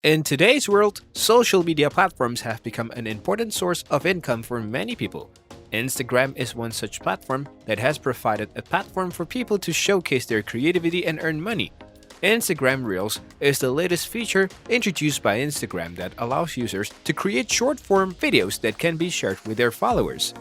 In today's world, social media platforms have become an important source of income for many people. Instagram is one such platform that has provided a platform for people to showcase their creativity and earn money. Instagram Reels is the latest feature introduced by Instagram that allows users to create short-form videos that can be shared with their followers.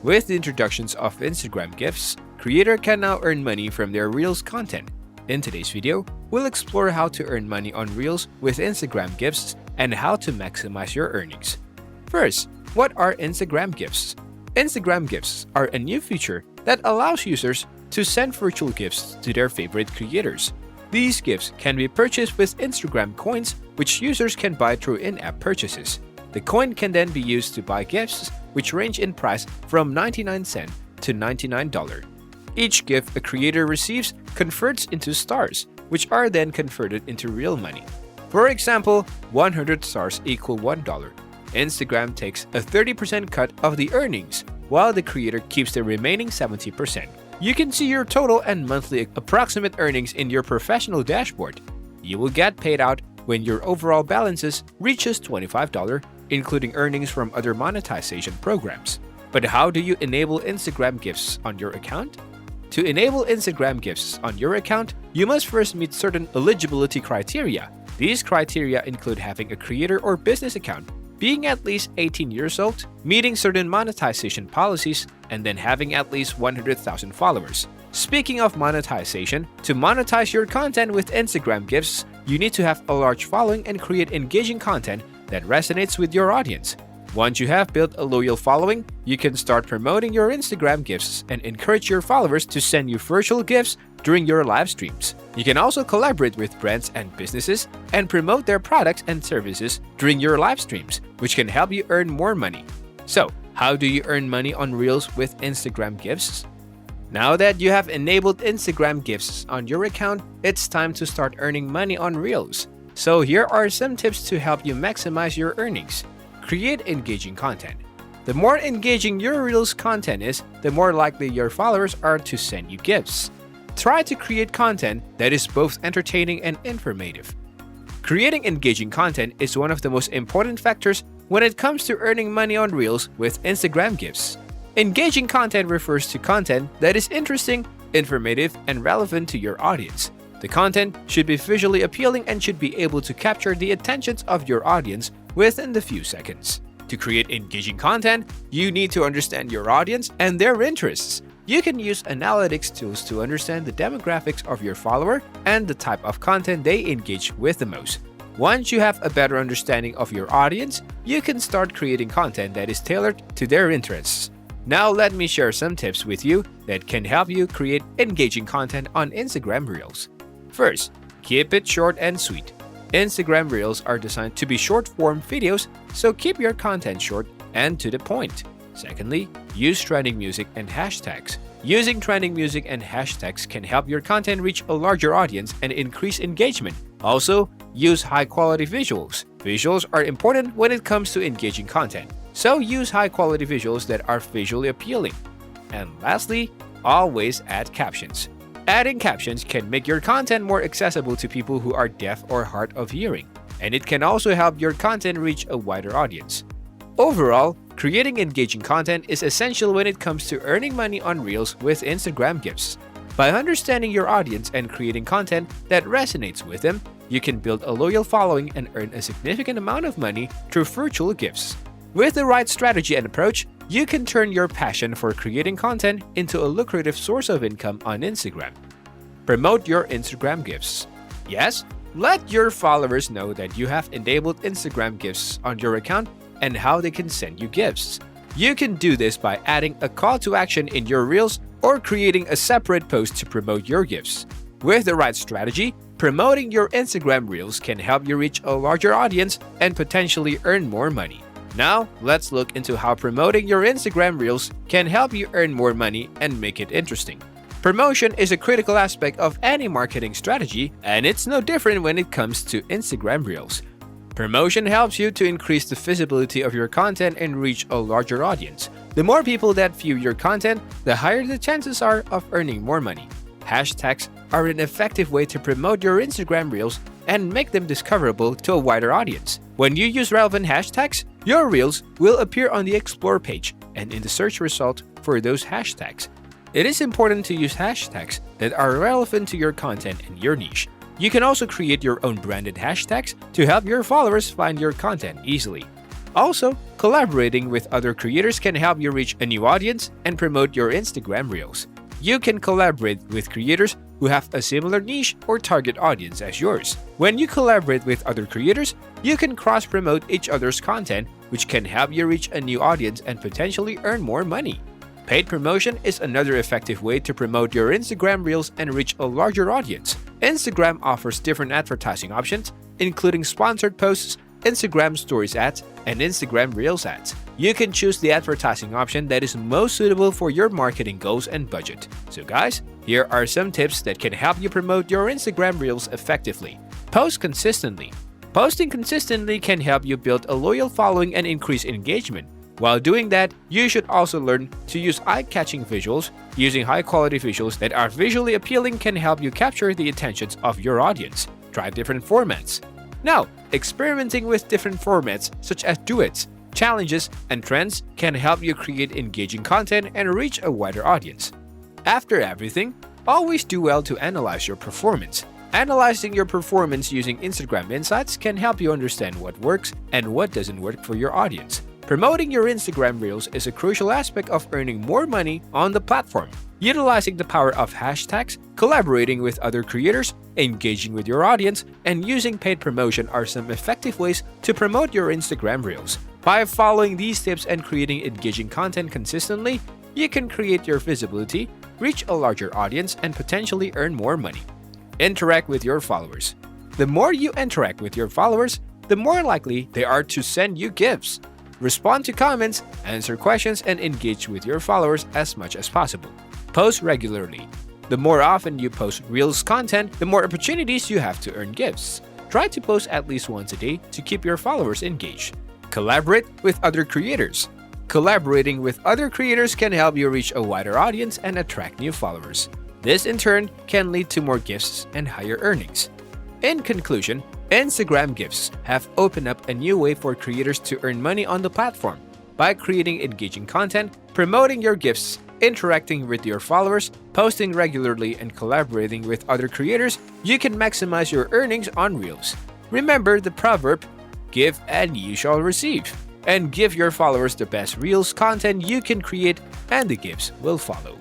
With the introductions of Instagram Gifts, creators can now earn money from their Reels content. In today's video, we'll explore how to earn money on Reels with Instagram Gifts and how to maximize your earnings. First, what are Instagram Gifts? Instagram Gifts are a new feature that allows users to send virtual gifts to their favorite creators. These gifts can be purchased with Instagram coins, which users can buy through in-app purchases. The coin can then be used to buy gifts, which range in price from 99 cents to $99. Each gift a creator receives converts into stars, which are then converted into real money. For example, 100 stars equal $1. Instagram takes a 30% cut of the earnings, while the creator keeps the remaining 70%. You can see your total and monthly approximate earnings in your professional dashboard. You will get paid out when your overall balances reaches $25, including earnings from other monetization programs. But how do you enable Instagram Gifts on your account? To enable Instagram Gifts on your account, you must first meet certain eligibility criteria. These criteria include having a creator or business account, being at least 18 years old, meeting certain monetization policies, and then having at least 100,000 followers. Speaking of monetization, to monetize your content with Instagram Gifts, you need to have a large following and create engaging content that resonates with your audience. Once you have built a loyal following, you can start promoting your Instagram Gifts and encourage your followers to send you virtual gifts during your live streams. You can also collaborate with brands and businesses and promote their products and services during your live streams, which can help you earn more money. So, how do you earn money on Reels with Instagram Gifts? Now that you have enabled Instagram Gifts on your account, it's time to start earning money on Reels. So here are some tips to help you maximize your earnings. Create engaging content. The more engaging your Reels content is, the more likely your followers are to send you gifts. Try to create content that is both entertaining and informative. Creating engaging content is one of the most important factors when it comes to earning money on Reels with Instagram Gifts. Engaging content refers to content that is interesting, informative, and relevant to your audience. The content should be visually appealing and should be able to capture the attentions of your audience within the few seconds. To create engaging content, you need to understand your audience and their interests. You can use analytics tools to understand the demographics of your follower and the type of content they engage with the most. Once you have a better understanding of your audience, you can start creating content that is tailored to their interests. Now let me share some tips with you that can help you create engaging content on Instagram Reels. First, keep it short and sweet. Instagram Reels are designed to be short-form videos, so keep your content short and to the point. Secondly, use trending music and hashtags. Using trending music and hashtags can help your content reach a larger audience and increase engagement. Also, use high-quality visuals. Visuals are important when it comes to engaging content, so use high-quality visuals that are visually appealing. And lastly, always add captions. Adding captions can make your content more accessible to people who are deaf or hard of hearing, and it can also help your content reach a wider audience. Overall, creating engaging content is essential when it comes to earning money on Reels with Instagram Gifts. By understanding your audience and creating content that resonates with them, you can build a loyal following and earn a significant amount of money through virtual gifts. With the right strategy and approach, you can turn your passion for creating content into a lucrative source of income on Instagram. Promote your Instagram Gifts. Yes, let your followers know that you have enabled Instagram Gifts on your account and how they can send you gifts. You can do this by adding a call to action in your Reels or creating a separate post to promote your gifts. With the right strategy, promoting your Instagram Reels can help you reach a larger audience and potentially earn more money. Now, let's look into how promoting your Instagram Reels can help you earn more money and make it interesting. Promotion is a critical aspect of any marketing strategy, and it's no different when it comes to Instagram Reels. Promotion helps you to increase the visibility of your content and reach a larger audience. The more people that view your content, the higher the chances are of earning more money. Hashtags are an effective way to promote your Instagram Reels and make them discoverable to a wider audience. When you use relevant hashtags, your Reels will appear on the Explore page and in the search result for those hashtags. It is important to use hashtags that are relevant to your content and your niche. You can also create your own branded hashtags to help your followers find your content easily. Also, collaborating with other creators can help you reach a new audience and promote your Instagram Reels. You can collaborate with creators who have a similar niche or target audience as yours. When you collaborate with other creators, you can cross-promote each other's content, which can help you reach a new audience and potentially earn more money. Paid promotion is another effective way to promote your Instagram Reels and reach a larger audience. Instagram offers different advertising options, including sponsored posts, Instagram Stories ads, and Instagram Reels ads. You can choose the advertising option that is most suitable for your marketing goals and budget. So guys, here are some tips that can help you promote your Instagram Reels effectively. Post consistently. Posting consistently can help you build a loyal following and increase engagement. While doing that, you should also learn to use eye-catching visuals. Using high-quality visuals that are visually appealing can help you capture the attentions of your audience. Try different formats. Now, experimenting with different formats such as duets, challenges, and trends can help you create engaging content and reach a wider audience. After everything, always do well to analyze your performance. Analyzing your performance using Instagram Insights can help you understand what works and what doesn't work for your audience. Promoting your Instagram Reels is a crucial aspect of earning more money on the platform. Utilizing the power of hashtags, collaborating with other creators, engaging with your audience, and using paid promotion are some effective ways to promote your Instagram Reels. By following these tips and creating engaging content consistently, you can create your visibility, reach a larger audience, and potentially earn more money. Interact with your followers. The more you interact with your followers, the more likely they are to send you gifts. Respond to comments, answer questions, and engage with your followers as much as possible. Post regularly. The more often you post Reels content, the more opportunities you have to earn gifts. Try to post at least once a day to keep your followers engaged. Collaborate with other creators. Collaborating with other creators can help you reach a wider audience and attract new followers. This in turn can lead to more gifts and higher earnings. In conclusion, Instagram gifts have opened up a new way for creators to earn money on the platform. By creating engaging content, promoting your gifts, interacting with your followers, posting regularly, and collaborating with other creators, you can maximize your earnings on Reels. Remember the proverb, "Give and you shall receive," and give your followers the best Reels content you can create and the gifts will follow.